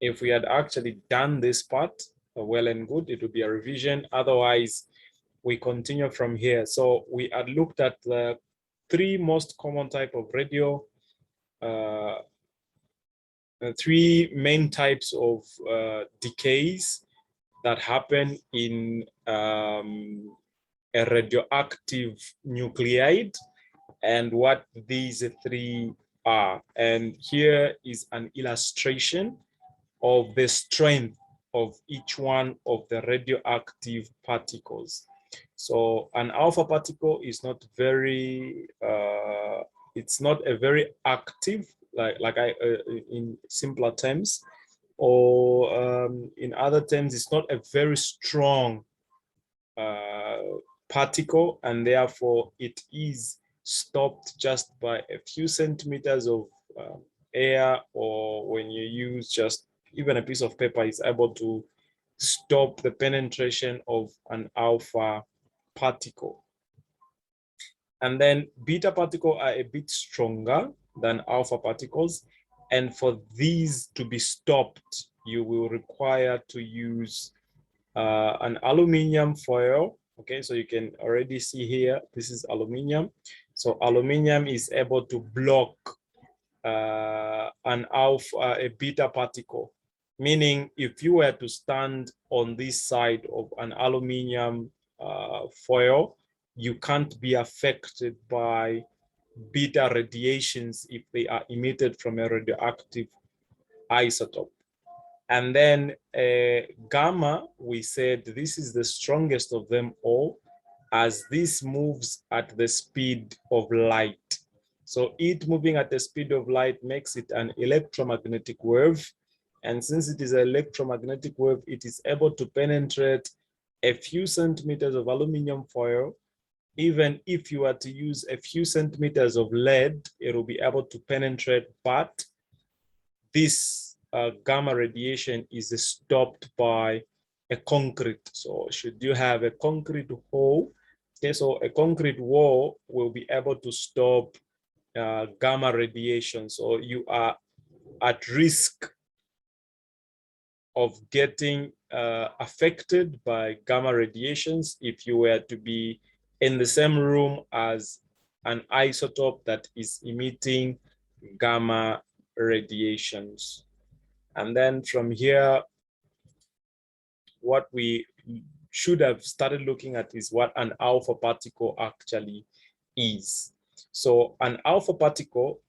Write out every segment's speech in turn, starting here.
If we had actually done this part, well and good, it would be a revision. Otherwise, we continue from here. So we had looked at the three most common type of radio, three main types of decays that happen in a radioactive nuclide, and what these three are. And here is an illustration of the strength of each one of the radioactive particles. So an alpha particle is not very, it's not a very active, in simpler terms, or in other terms, it's not a very strong particle, and therefore it is stopped just by a few centimeters of air, or when you use just even a piece of paper is able to stop the penetration of an alpha particle. And then beta particles are a bit stronger than alpha particles. And for these to be stopped, you will require to use an aluminium foil. Okay, so you can already see here, this is aluminium. So aluminium is able to block a beta particle, meaning if you were to stand on this side of an aluminium foil, you can't be affected by beta radiations if they are emitted from a radioactive isotope. And then gamma, we said this is the strongest of them all, as this moves at the speed of light. So it moving at the speed of light makes it an electromagnetic wave. And since it is an electromagnetic wave, it is able to penetrate a few centimeters of aluminum foil. Even if you were to use a few centimeters of lead, it will be able to penetrate, but this gamma radiation is stopped by a concrete. So should you have a concrete hole, okay, so a concrete wall will be able to stop gamma radiation. So you are at risk of getting affected by gamma radiations if you were to be in the same room as an isotope that is emitting gamma radiations. And then from here, what we should have started looking at is what an alpha particle actually is. So an alpha particle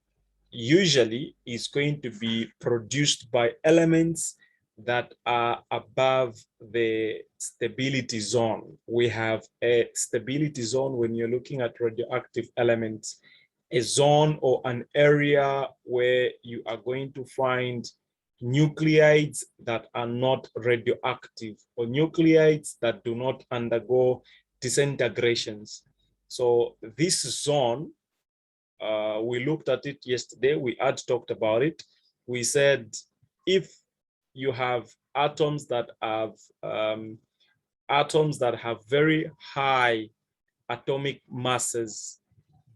usually is going to be produced by elements that are above the stability zone. We have a stability zone when you're looking at radioactive elements, a zone or an area where you are going to find nuclides that are not radioactive, or nuclides that do not undergo disintegrations. So this zone, we looked at it yesterday, we had talked about it. We said if you have atoms that have very high atomic masses,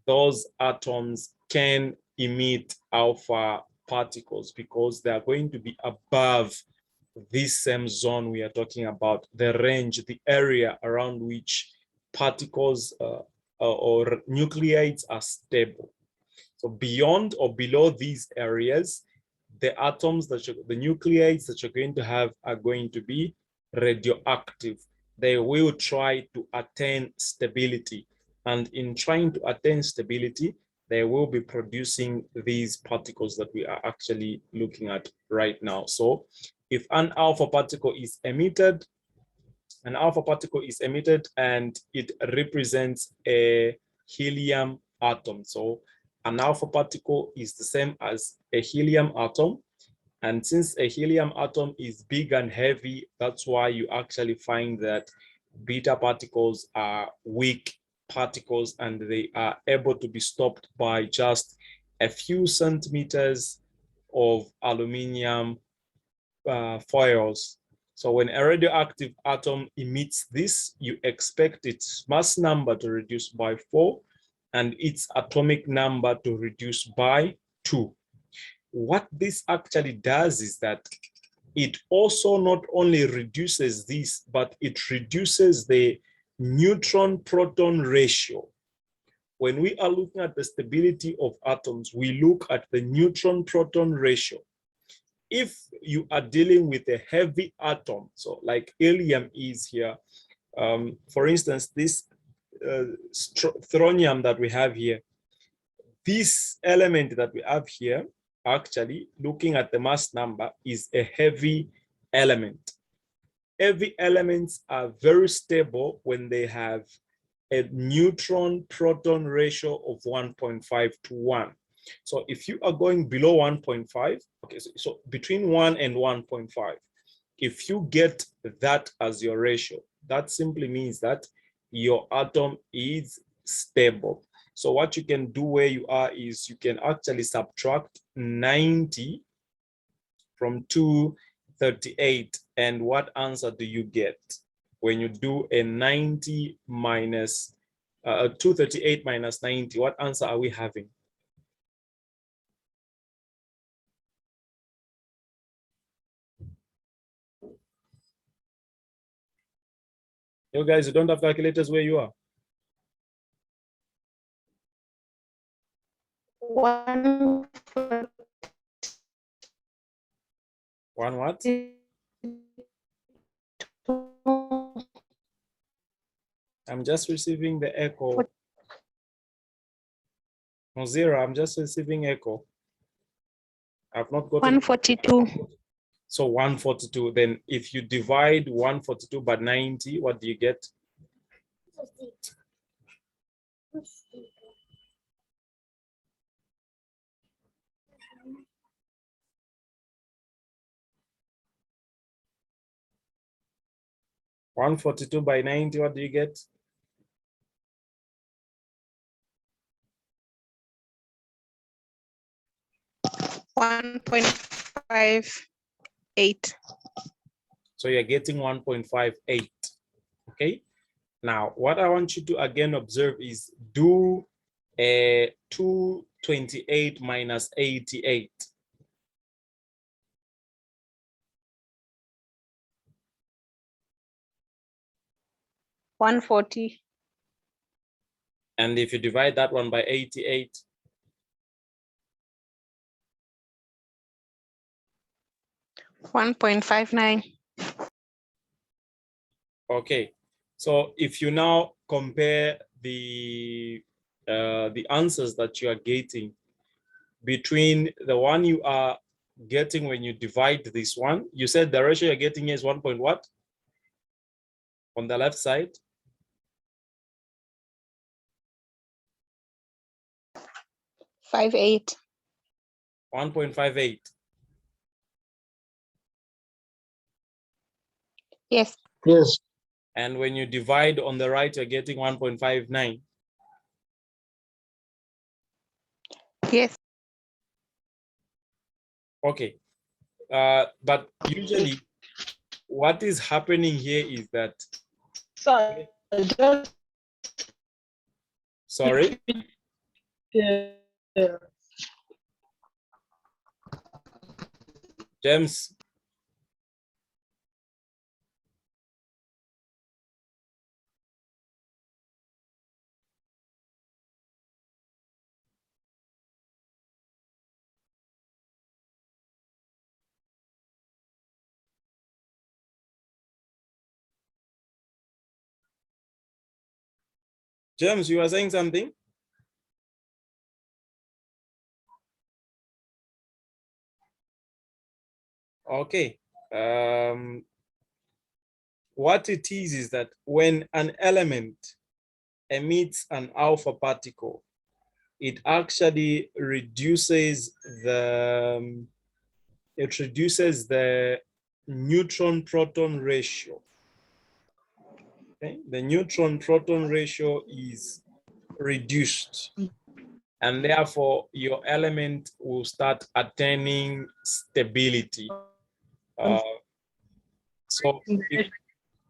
those atoms can emit alpha particles because they are going to be above this same zone we are talking about, the range, the area around which particles or nuclides are stable. So beyond or below these areas, the atoms the nuclides that you're going to have are going to be radioactive. They will try to attain stability. And in trying to attain stability, they will be producing these particles that we are actually looking at right now. So if an alpha particle is emitted, and it represents a helium atom. So an alpha particle is the same as a helium atom. And since a helium atom is big and heavy, that's why you actually find that beta particles are weak particles and they are able to be stopped by just a few centimeters of aluminium foils. So when a radioactive atom emits this, you expect its mass number to reduce by 4 and its atomic number to reduce by 2. What this actually does is that it also not only reduces this, but it reduces the neutron-proton ratio. When we are looking at the stability of atoms, we look at the neutron-proton ratio. If you are dealing with a heavy atom, so like helium is here, for instance, this strontium that we have here, this element that we have here, actually looking at the mass number, is a heavy element. Heavy elements are very stable when they have a neutron proton ratio of 1.5 to 1. So if you are going below 1.5, okay, so between 1 and 1.5, if you get that as your ratio, that simply means that your atom is stable. So what you can do where you are is you can actually subtract 90 from 238. And what answer do you get when you do a 90 minus 238 minus 90? What answer are we having? You guys, you don't have calculators where you are? One what? I'm just receiving the echo. Mozilla, I'm just receiving echo. I've not got 142. So 142. Then if you divide 142 by 90, what do you get? (142 by 90), what do you get? $1.58. So you're getting 1.58. Okay. Now, what I want you to again observe is do a 228 minus 88. $140. And if you divide that one by 88, $1.59. okay. So if you now compare the answers that you are getting between the one you are getting when you divide this one, you said the ratio you're getting is 1 point what? On the left side? 58. 1.58. Yes. Yes. And when you divide on the right, you're getting 1.59. Yes. Okay. But usually what is happening here is that, Sorry. sorry? James, James, you were saying something? Okay. What it is that when an element emits an alpha particle, it actually reduces the neutron proton ratio. Okay? The neutron proton ratio is reduced, and therefore your element will start attaining stability. So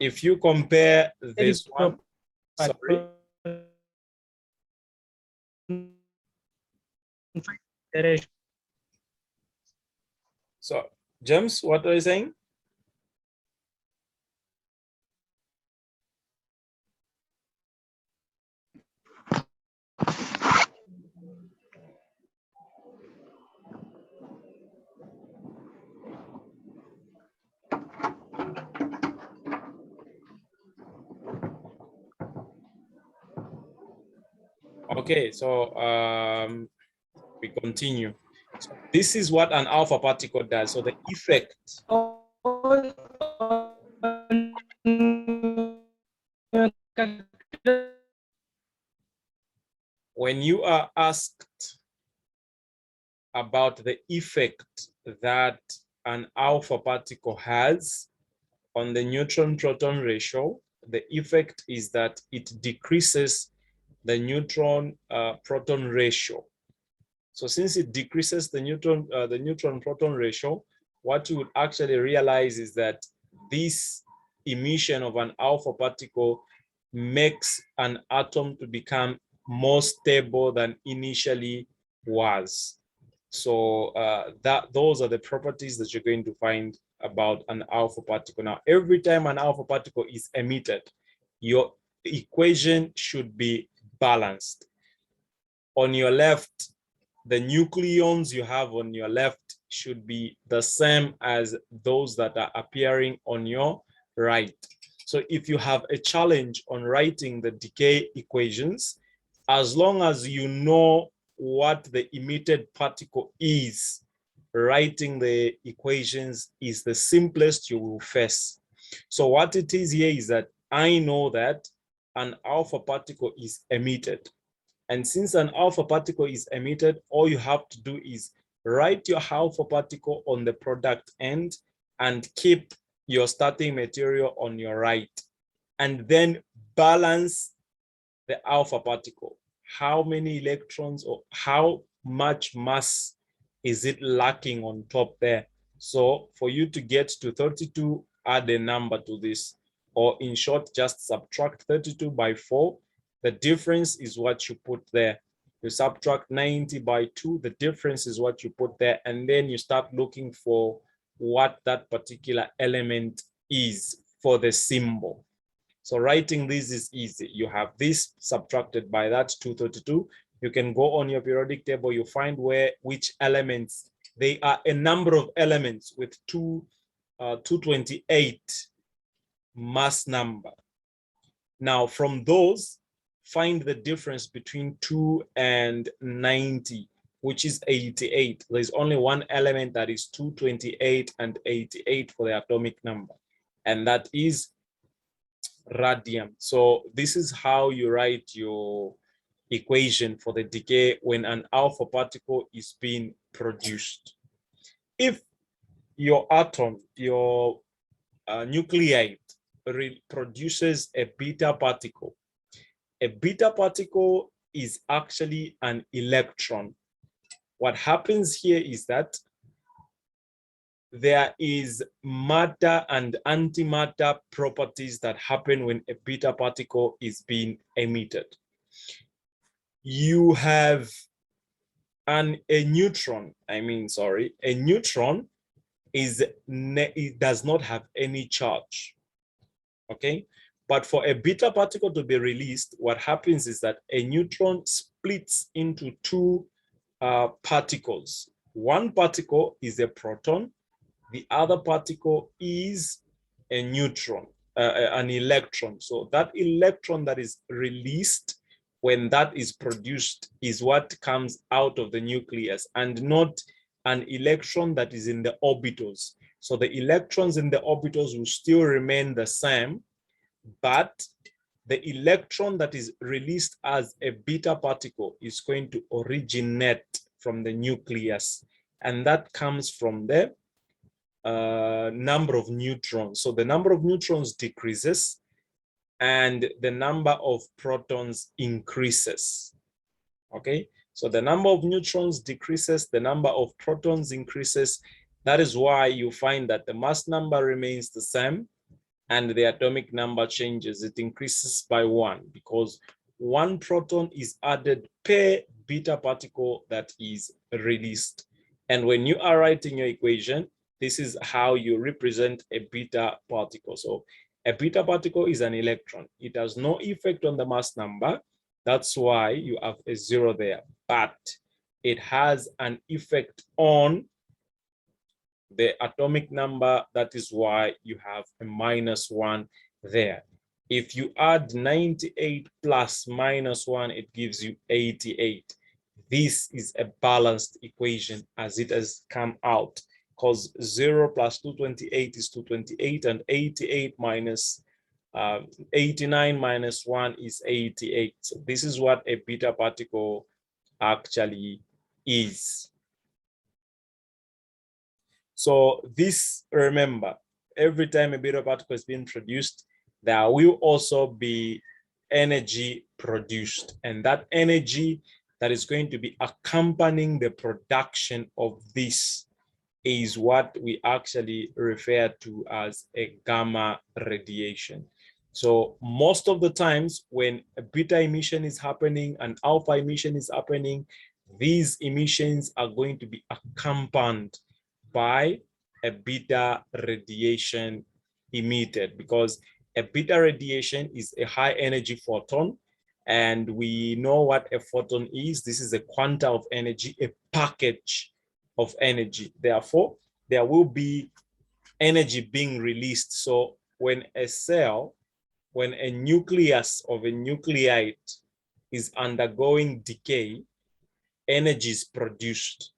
if you compare this one, sorry. So James, what are you saying? Okay, so we continue. So this is what an alpha particle does. So the effect. When you are asked about the effect that an alpha particle has on the neutron-proton ratio, the effect is that it decreases the neutron-proton ratio. So since it decreases the neutron-proton ratio, what you would actually realize is that this emission of an alpha particle makes an atom to become more stable than initially was. So those are the properties that you're going to find about an alpha particle. Now, every time an alpha particle is emitted, your equation should be balanced. On your left, the nucleons you have on your left should be the same as those that are appearing on your right. So if you have a challenge on writing the decay equations, as long as you know what the emitted particle is, writing the equations is the simplest you will face. So what it is here is that I know that an alpha particle is emitted. And since an alpha particle is emitted, all you have to do is write your alpha particle on the product end and keep your starting material on your right. And then balance the alpha particle. How many electrons or how much mass is it lacking on top there? So for you to get to 32, add a number to this. Or in short, just subtract 32 by 4. The difference is what you put there. You subtract 90 by 2, the difference is what you put there, and then you start looking for what that particular element is for the symbol. So writing this is easy. You have this subtracted by that 232. You can go on your periodic table, you find which elements, they are a number of elements with 228 mass number. Now from those, find the difference between 2 and 90, which is 88. There's only one element that is 228 and 88 for the atomic number, and that is radium. So this is how you write your equation for the decay when an alpha particle is being produced. If your atom, your nuclide produces a beta particle is actually an electron. What happens here is that there is matter and antimatter properties that happen when a beta particle is being emitted. You have a neutron, a neutron it does not have any charge, okay? But for a beta particle to be released, what happens is that a neutron splits into two particles. One particle is a proton, the other particle is a neutron, an electron. So that electron that is released when that is produced is what comes out of the nucleus, and not an electron that is in the orbitals. So the electrons in the orbitals will still remain the same, but the electron that is released as a beta particle is going to originate from the nucleus, and that comes from the number of neutrons. So the number of neutrons decreases and the number of protons increases. Okay, so the number of neutrons decreases, the number of protons increases. That is why you find that the mass number remains the same and the atomic number changes. It increases by 1 because 1 proton is added per beta particle that is released. And when you are writing your equation, This is how you represent a beta particle. So a beta particle is an electron. It has no effect on the mass number. That's why you have a 0 there, but it has an effect on the atomic number. That is why you have a -1 there. If you add 98 plus -1, it gives you 88. This is a balanced equation as it has come out, because 0 plus 228 is 228, and 88 minus 89 minus 1 is 88. So this is what a beta particle actually is. So this, remember, every time a beta particle is being produced, there will also be energy produced, and that energy that is going to be accompanying the production of this is what we actually refer to as a gamma radiation. So most of the times when a beta emission is happening and alpha emission is happening, these emissions are going to be accompanied by a beta radiation emitted, because a beta radiation is a high energy photon, and we know what a photon is. This is a quanta of energy, a package of energy. Therefore, there will be energy being released. So when a cell, when a nucleus of a nuclide is undergoing decay, energy is produced.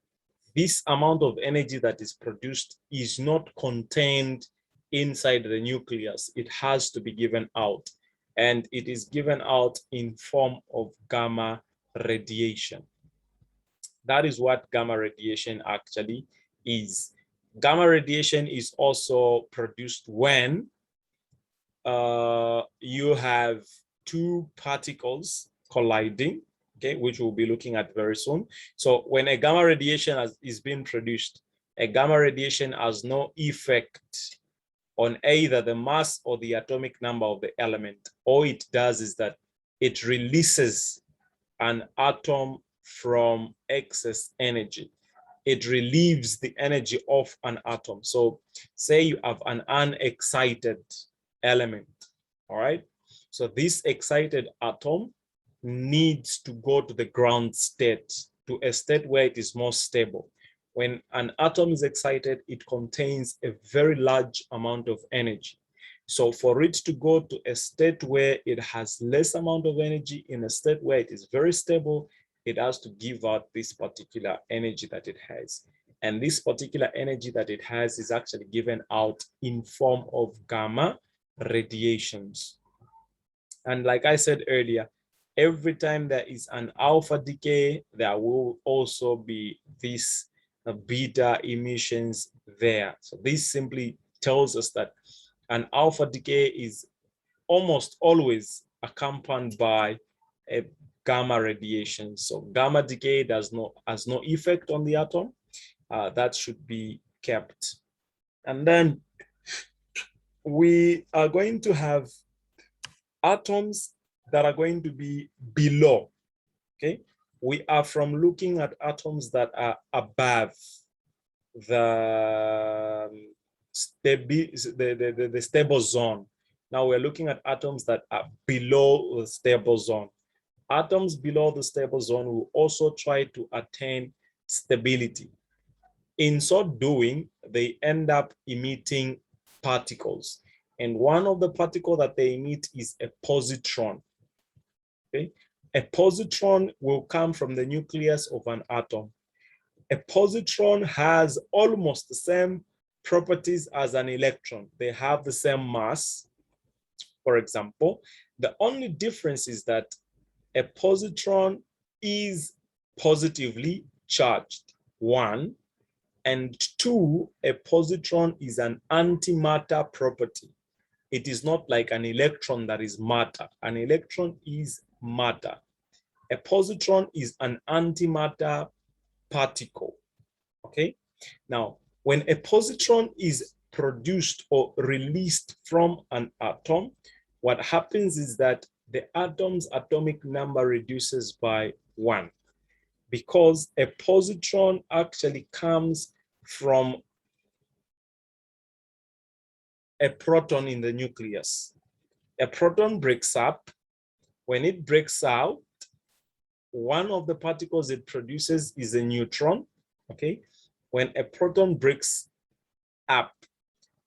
This amount of energy that is produced is not contained inside the nucleus. It has to be given out, and it is given out in form of gamma radiation. That is what gamma radiation actually is. Gamma radiation is also produced when you have two particles colliding, okay, which we'll be looking at very soon. So when a gamma radiation is being produced, a gamma radiation has no effect on either the mass or the atomic number of the element. All it does is that it releases an atom from excess energy. It relieves the energy of an atom. So say you have an unexcited element, all right? So this excited atom needs to go to the ground state, to a state where it is more stable. When an atom is excited, it contains a very large amount of energy. So for it to go to a state where it has less amount of energy, in a state where it is very stable, it has to give out this particular energy that it has. And this particular energy that it has is actually given out in form of gamma radiations. And like I said earlier, every time there is an alpha decay, there will also be this beta emissions there. So this simply tells us that an alpha decay is almost always accompanied by a gamma radiation. So gamma decay has no effect on the atom. That should be kept. And then we are going to have atoms that are going to be below, okay? We are from looking at atoms that are above the stable zone. Now we're looking at atoms that are below the stable zone. Atoms below the stable zone will also try to attain stability. In so doing, they end up emitting particles. And one of the particles that they emit is a positron. Okay? A positron will come from the nucleus of an atom. A positron has almost the same properties as an electron. They have the same mass, for example. The only difference is that a positron is positively charged, 1, and 2, a positron is an antimatter property. It is not like an electron that is matter. An electron is matter. A positron is an antimatter particle, okay? Now, when a positron is produced or released from an atom, what happens is that the atom's atomic number reduces by 1, because a positron actually comes from a proton in the nucleus. A proton breaks up. When it breaks out, one of the particles it produces is a neutron, okay? When a proton breaks up,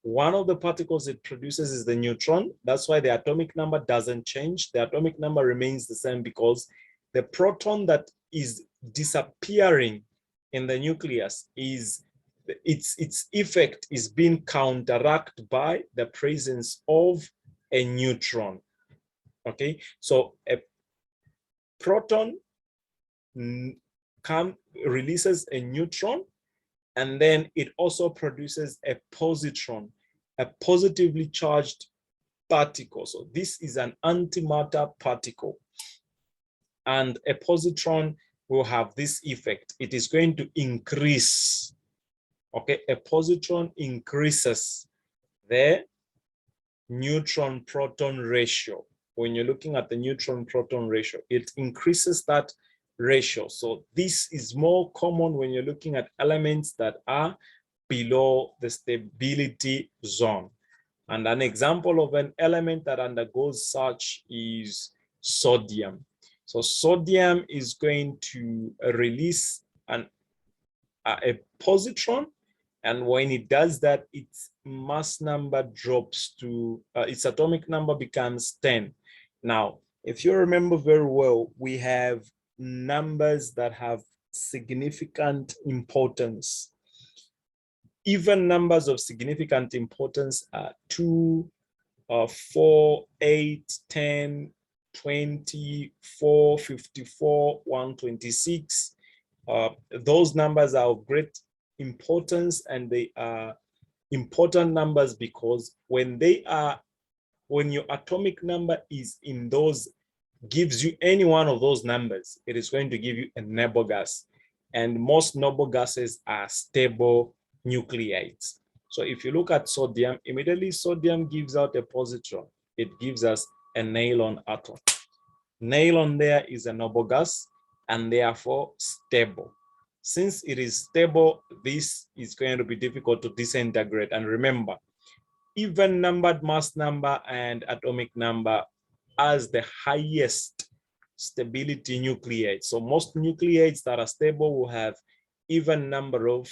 one of the particles it produces is the neutron. That's why the atomic number doesn't change. The atomic number remains the same because the proton that is disappearing in the nucleus is its effect is being counteracted by the presence of a neutron. Okay, so a proton releases a neutron, and then it also produces a positron, a positively charged particle. So this is an antimatter particle. And a positron will have this effect. It is going to increase. Okay, a positron increases the neutron proton ratio. When you're looking at the neutron proton ratio, it increases that ratio. So this is more common when you're looking at elements that are below the stability zone. And an example of an element that undergoes such is sodium. So sodium is going to release a positron, and when it does that, its mass number drops to, its atomic number becomes 10. Now, if you remember very well, we have numbers that have significant importance. Even numbers of significant importance are 2, 4, 8, 10, 20, 4, 54, 126. Those numbers are of great importance, and they are important numbers because when your atomic number is in those, gives you any one of those numbers, it is going to give you a noble gas. And most noble gases are stable nuclides. So if you look at sodium, immediately sodium gives out a positron. It gives us a nylon atom. Nylon there is a noble gas and therefore stable. Since it is stable, this is going to be difficult to disintegrate. And remember, even numbered mass number and atomic number as the highest stability nucleides. So most nucleides that are stable will have even number of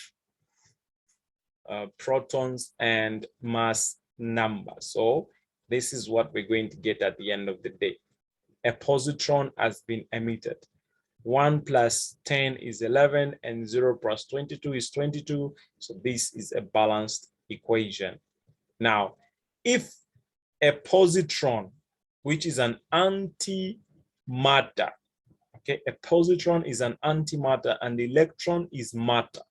protons and mass number. So this is what we're going to get at the end of the day. A positron has been emitted. 1 plus 10 is 11, and 0 plus 22 is 22. So this is a balanced equation. Now, if a positron, which is an antimatter, okay, a positron is an antimatter and the electron is matter.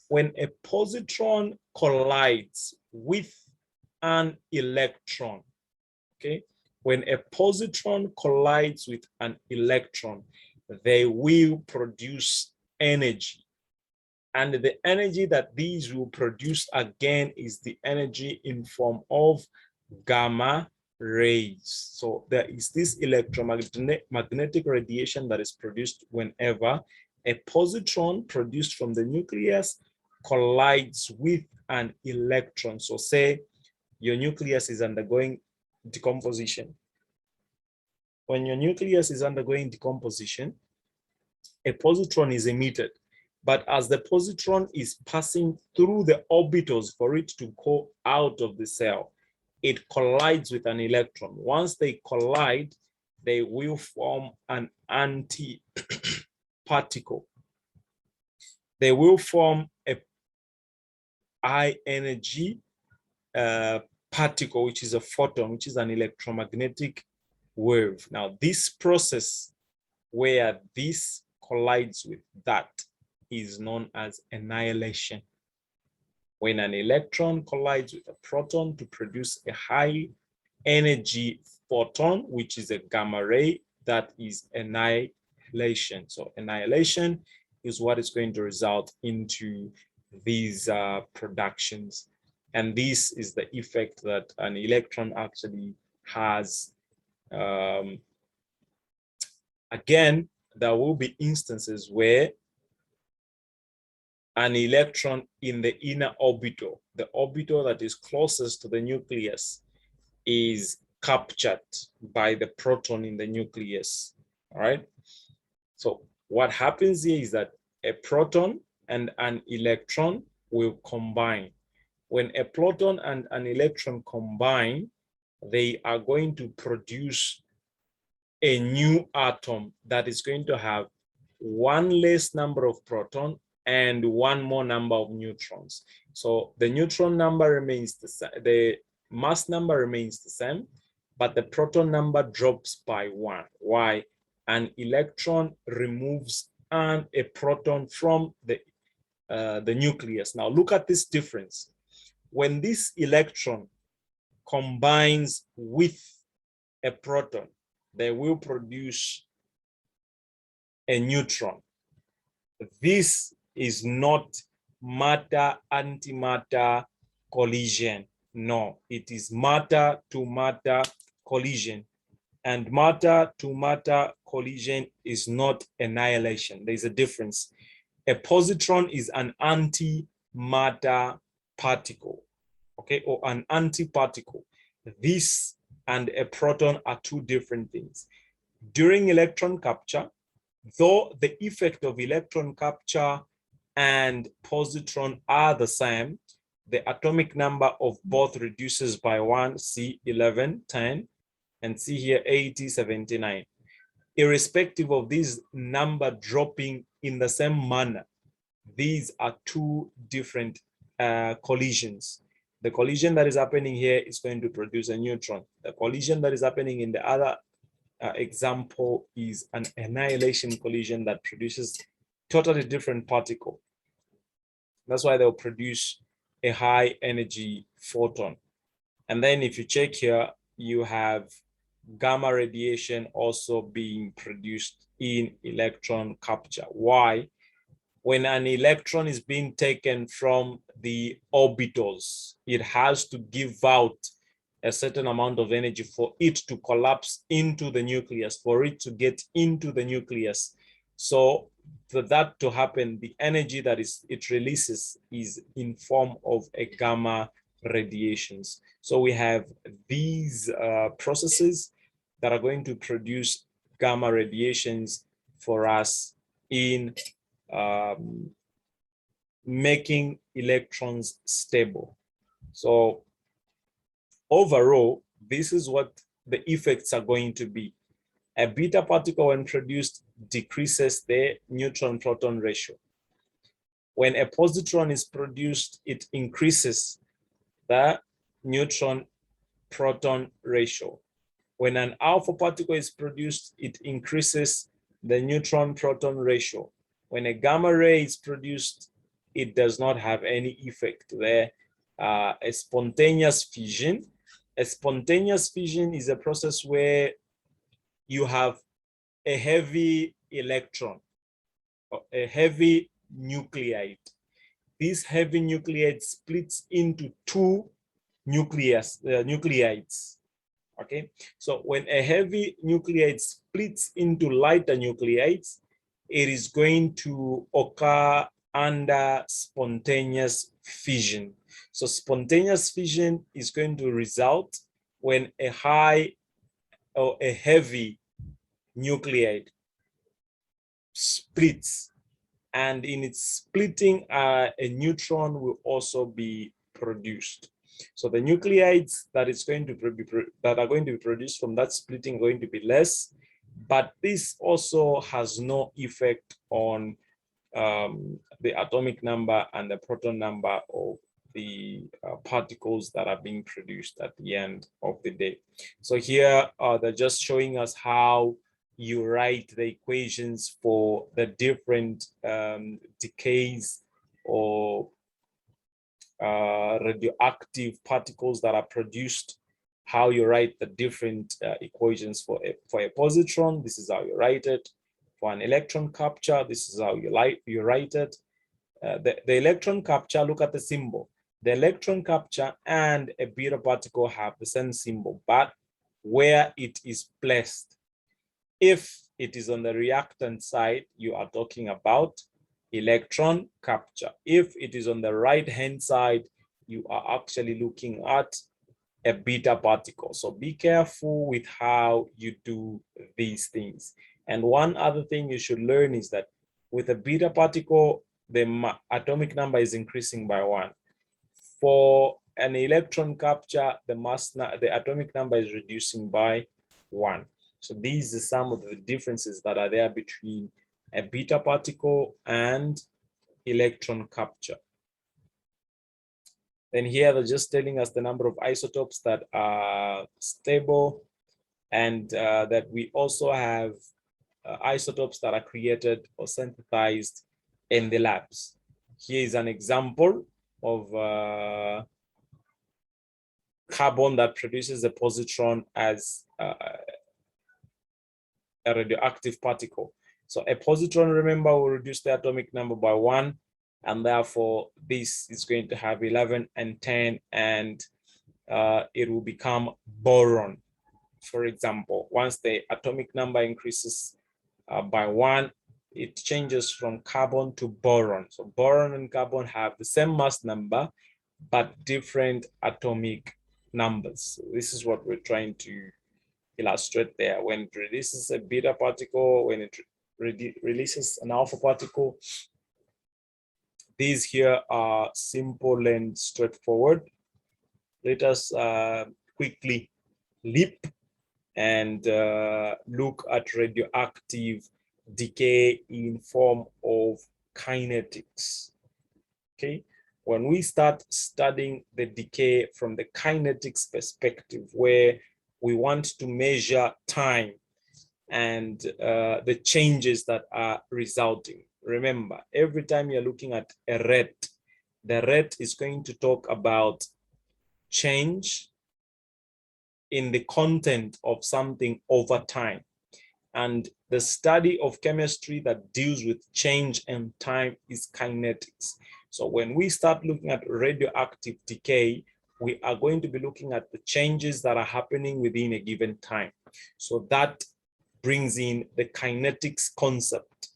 When a positron collides with an electron, okay, when a positron collides with an electron, they will produce energy. And the energy that these will produce again is the energy in form of gamma rays. So there is this electromagnetic radiation that is produced whenever a positron produced from the nucleus collides with an electron. So say your nucleus is undergoing decomposition. When your nucleus is undergoing decomposition, a positron is emitted. But as the positron is passing through the orbitals for it to go out of the cell, it collides with an electron. Once they collide, they will form an anti-particle. They will form a high energy particle, which is a photon, which is an electromagnetic wave. Now, this process where this collides with that is known as annihilation. When an electron collides with a proton to produce a high energy photon, which is a gamma ray, that is annihilation. So annihilation is what is going to result into these productions. And this is the effect that an electron actually has. Again, there will be instances where an electron in the inner orbital. The orbital that is closest to the nucleus is captured by the proton in the nucleus. All right. So what happens here is that a proton and an electron will combine. When a proton and an electron combine, they are going to produce a new atom that is going to have one less number of protons and one more number of neutrons. So the neutron number remains the same, the mass number remains the same, but the proton number drops by one. Why? An electron removes a proton from the nucleus. Now look at this difference. When this electron combines with a proton, they will produce a neutron. This is not matter-antimatter collision. No, it is matter-to-matter collision. And matter-to-matter collision is not annihilation. There's a difference. A positron is an antimatter particle, okay, or an antiparticle. This and a proton are two different things. During electron capture, though the effect of electron capture and positron are the same, the atomic number of both reduces by one, see 11, 10, and see here 80, 79. Irrespective of this number dropping in the same manner, these are two different collisions. The collision that is happening here is going to produce a neutron. The collision that is happening in the other example is an annihilation collision that produces totally different particle. That's why they'll produce a high energy photon. And then if you check here, you have gamma radiation also being produced in electron capture. Why? When an electron is being taken from the orbitals, it has to give out a certain amount of energy for it to collapse into the nucleus, for it to get into the nucleus. So for that to happen, the energy that it releases is in form of a gamma radiations. So we have these processes that are going to produce gamma radiations for us in making electrons stable. So overall, this is what the effects are going to be. A beta particle, when produced, decreases the neutron-proton ratio. When a positron is produced, it increases the neutron-proton ratio. When an alpha particle is produced, it increases the neutron-proton ratio. When a gamma ray is produced, it does not have any effect there. A spontaneous fission. A spontaneous fission is a process where you have a heavy electron, or a heavy nuclide. This heavy nuclide splits into two nuclides. Okay, so when a heavy nuclide splits into lighter nuclides, it is going to occur under spontaneous fission. So spontaneous fission is going to result when a high or a heavy nuclide splits, and in its splitting, a neutron will also be produced. So the nuclides that are going to be produced from that splitting are going to be less, but this also has no effect on the atomic number and the proton number of the particles that are being produced at the end of the day. So here they're just showing us how you write the equations for the different decays or radioactive particles that are produced, how you write the different equations for a positron. This is how you write it. For an electron capture, this is how you write it. The electron capture, look at the symbol. The electron capture and a beta particle have the same symbol, but where it is placed. If it is on the reactant side you are talking about, electron capture. If it is on the right hand side, you are actually looking at a beta particle. So be careful with how you do these things. And one other thing you should learn is that with a beta particle, the atomic number is increasing by 1. For an electron capture, the atomic number is reducing by 1. So these are some of the differences that are there between a beta particle and electron capture. Then here they're just telling us the number of isotopes that are stable, and that we also have isotopes that are created or synthesized in the labs. Here is an example of carbon that produces a positron as a radioactive particle. So a positron, remember, will reduce the atomic number by 1, and therefore this is going to have 11 and 10, and it will become boron. For example, once the atomic number increases by 1, it changes from carbon to boron. So boron and carbon have the same mass number, but different atomic numbers. So this is what we're trying to illustrate there. When it releases a beta particle, when it releases an alpha particle, these here are simple and straightforward. Let us quickly leap and look at radioactive decay in form of kinetics. Okay, when we start studying the decay from the kinetics perspective, where we want to measure time and the changes that are resulting. Remember, every time you're looking at a rate, the rate is going to talk about change in the content of something over time. And the study of chemistry that deals with change and time is kinetics. So when we start looking at radioactive decay, we are going to be looking at the changes that are happening within a given time. So that brings in the kinetics concept.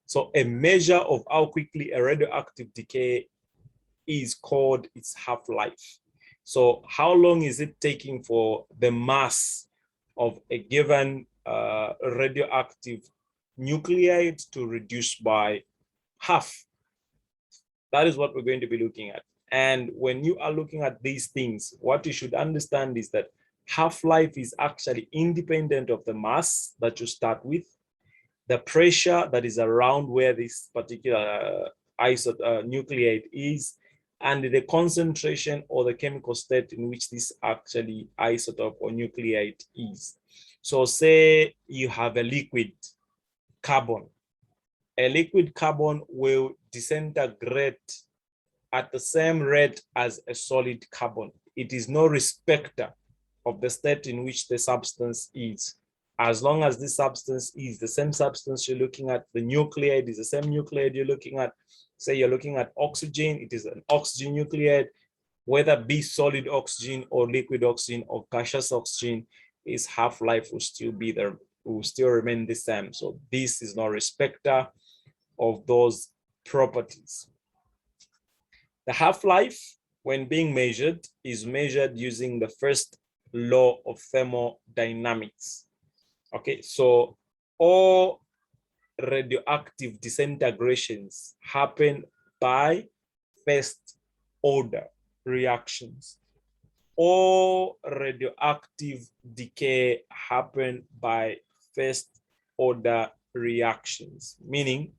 So a measure of how quickly a radioactive decay is called its half-life. So how long is it taking for the mass of a given radioactive nuclide to reduce by half? That is what we're going to be looking at. And when you are looking at these things, what you should understand is that half-life is actually independent of the mass that you start with, the pressure that is around where this particular nuclide is, and the concentration or the chemical state in which this actually isotope or nuclide is. So say you have a liquid carbon. A liquid carbon will disintegrate at the same rate as a solid carbon. It is no respecter of the state in which the substance is. As long as this substance is the same substance you're looking at, the nuclide is the same nuclide you're looking at. Say you're looking at oxygen, it is an oxygen nuclide, whether be solid oxygen or liquid oxygen or gaseous oxygen, its half-life will still be there, will still remain the same. So this is no respecter of those properties. The half-life, when being measured, is measured using the first law of thermodynamics. Okay, so all radioactive disintegrations happen by first order reactions. All radioactive decay happen by first order reactions, meaning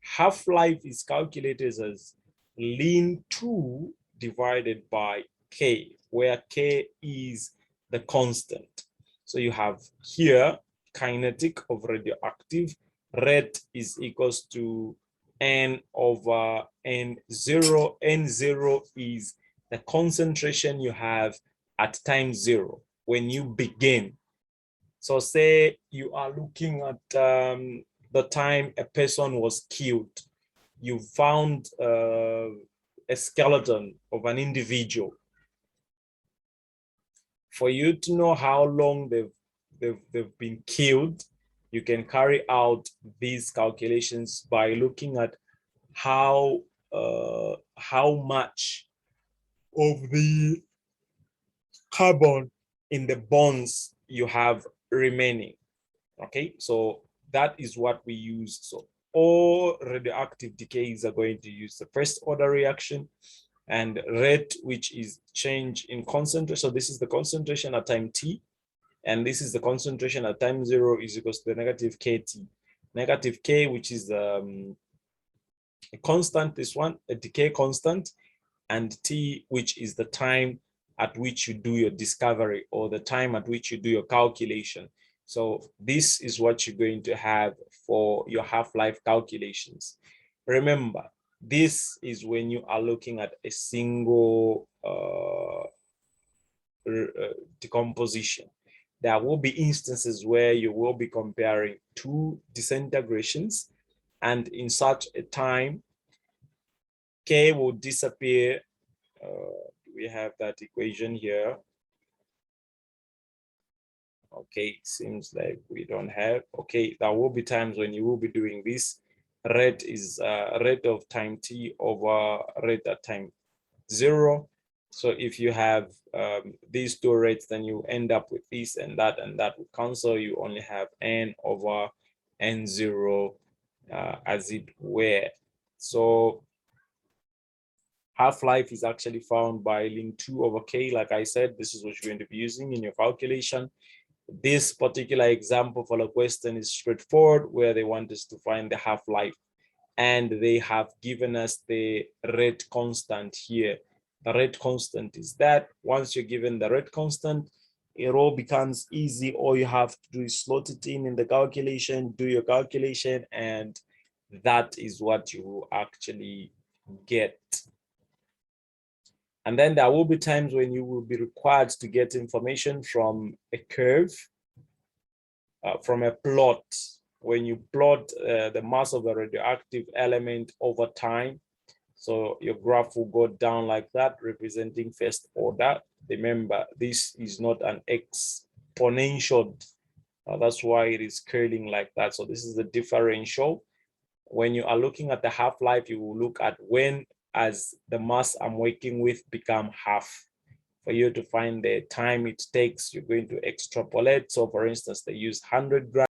half-life is calculated as ln 2 divided by K, where K is the constant. So you have here kinetic of radioactive, rate is equals to N over N0. N0 is the concentration you have at time 0 when you begin. So say you are looking at the time a person was killed. You found a skeleton of an individual. For you to know how long they've been killed, you can carry out these calculations by looking at how much of the carbon in the bonds you have remaining. Okay, so that is what we use. So all radioactive decays are going to use the first order reaction, and rate, which is change in concentration. So this is the concentration at time t, and this is the concentration at time 0, is equals to the negative kt. Negative k, which is a constant, this one, a decay constant, and t, which is the time at which you do your discovery, or the time at which you do your calculation. So this is what you're going to have for your half-life calculations. Remember, this is when you are looking at a single decomposition. There will be instances where you will be comparing two disintegrations, and in such a time, K will disappear. We have that equation here. Okay, seems like we don't have. Okay, there will be times when you will be doing this. Rate is rate of time t over rate at time 0. So if you have these two rates, then you end up with this and that will cancel. You only have n over n0 as it were. So half-life is actually found by ln 2 over k. Like I said, this is what you're going to be using in your calculation. This particular example for the question is straightforward, where they want us to find the half-life, and they have given us the rate constant here. The rate constant is that. Once you're given the rate constant, it all becomes easy. All you have to do is slot it in the calculation, do your calculation, and that is what you actually get. And then there will be times when you will be required to get information from a curve, from a plot. When you plot the mass of a radioactive element over time, so your graph will go down like that, representing first order. Remember, this is not an exponential. That's why it is curling like that. So this is the differential. When you are looking at the half-life, you will look at when, as the mass I'm working with, become half. For you to find the time it takes, you're going to extrapolate. So for instance, they use 100 grams.